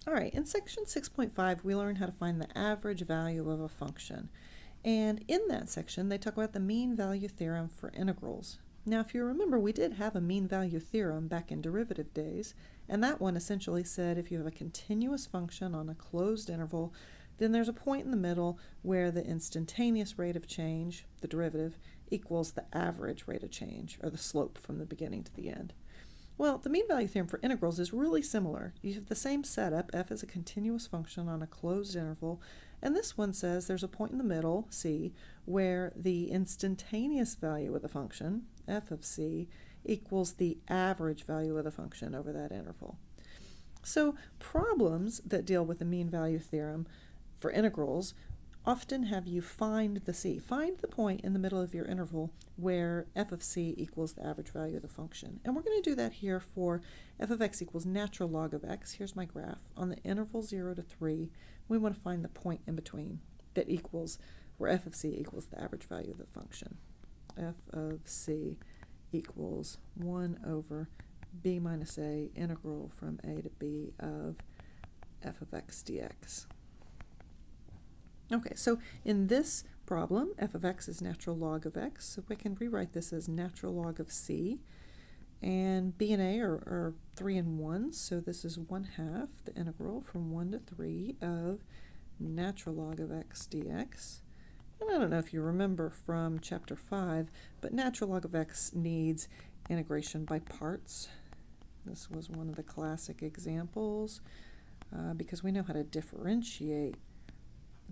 All right, in section 6.5, we learn how to find the average value of a function. And in that section, they talk about the mean value theorem for integrals. Now, if you remember, we did have a mean value theorem back in derivative days, and that one essentially said if you have a continuous function on a closed interval, then there's a point in the middle where the instantaneous rate of change, the derivative, equals the average rate of change, or the slope from the beginning to the end. Well, the mean value theorem for integrals is really similar. You have the same setup, f is a continuous function on a closed interval, and this one says there's a point in the middle, c, where the instantaneous value of the function, f of c, equals the average value of the function over that interval. So problems that deal with the mean value theorem for integrals often have you find the c. Find the point in the middle of your interval where f of c equals the average value of the function. And we're going to do that here for f of x equals natural log of x. Here's my graph. On the interval 0 to 3, we want to find the point in between that equals where f of c equals the average value of the function. F of c equals 1 over b minus a integral from a to b of f of x dx. Okay, so in this problem, f of x is natural log of x, so we can rewrite this as natural log of c. And b and a are 3 and 1, so this is 1/2 the integral from 1 to 3 of natural log of x dx. And I don't know if you remember from chapter 5, but natural log of x needs integration by parts. This was one of the classic examples because we know how to differentiate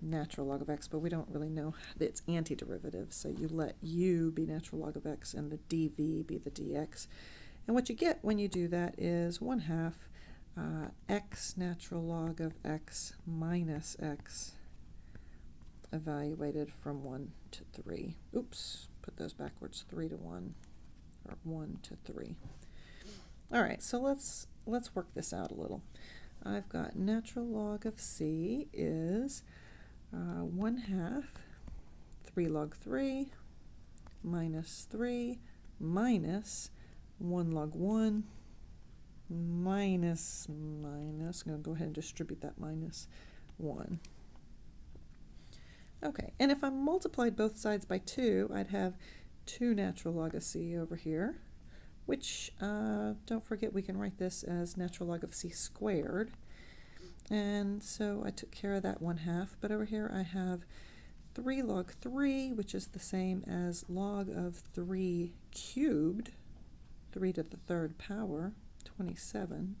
natural log of x, but we don't really know its antiderivative, so you let u be natural log of x and the dv be the dx. And what you get when you do that is 1/2 x natural log of x minus x evaluated from 1 to 3. Oops, put those backwards, 3 to 1, or 1 to 3. All right, so let's work this out a little. I've got natural log of c is 1/2 3 log 3 minus 3 minus 1 log 1 minus, I'm going to go ahead and distribute that minus 1. Okay, and if I multiplied both sides by 2, I'd have 2 natural log of c over here, which, don't forget, we can write this as natural log of c squared. And so I took care of that 1/2, but over here I have 3 log 3, which is the same as log of 3 cubed, 3 to the 3rd power, 27,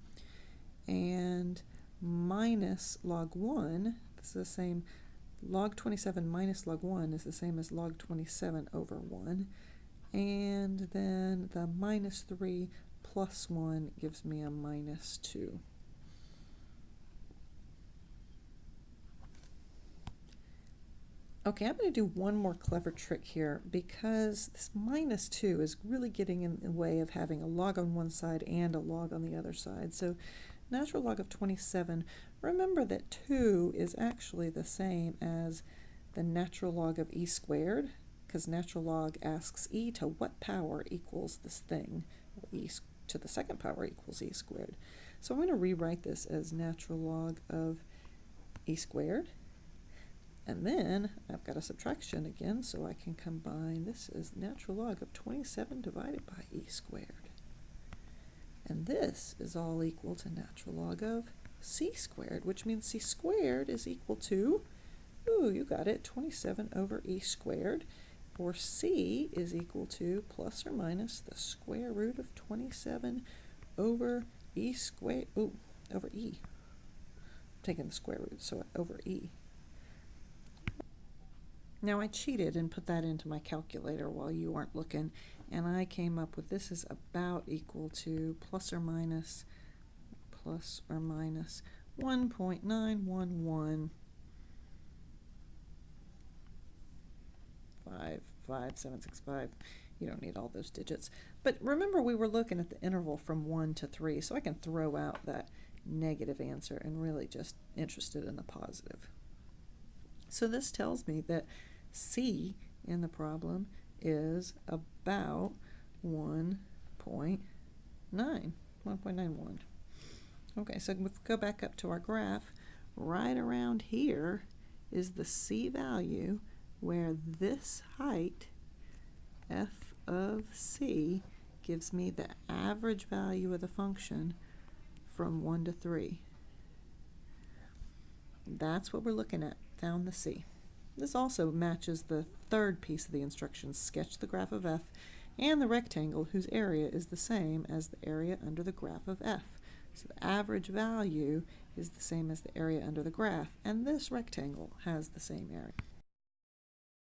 and minus log 1, this is the same, log 27 minus log 1 is the same as log 27 over 1, and then the minus 3 plus 1 gives me a minus 2. Okay, I'm going to do one more clever trick here because this minus 2 is really getting in the way of having a log on one side and a log on the other side. So natural log of 27, remember that 2 is actually the same as the natural log of e squared, because natural log asks e to what power equals this thing. Well, e to the 2nd power equals e squared. So I'm going to rewrite this as natural log of e squared. And then I've got a subtraction again, so I can combine this as natural log of 27 divided by e squared. And this is all equal to natural log of c squared, which means c squared is equal to, ooh, you got it, 27 over e squared, or c is equal to plus or minus the square root of 27 over e squared, ooh, over e. I'm taking the square root, so over e. Now I cheated and put that into my calculator while you weren't looking, and I came up with this is about equal to plus or minus 1.911555765. You don't need all those digits. But remember, we were looking at the interval from 1 to 3, so I can throw out that negative answer and really just interested in the positive. So this tells me that C in the problem is about 1.91. Okay, so if we go back up to our graph, right around here is the C value where this height, f of c, gives me the average value of the function from 1 to 3. That's what we're looking at, found the C. This also matches the third piece of the instructions, sketch the graph of f and the rectangle whose area is the same as the area under the graph of f. So the average value is the same as the area under the graph, and this rectangle has the same area.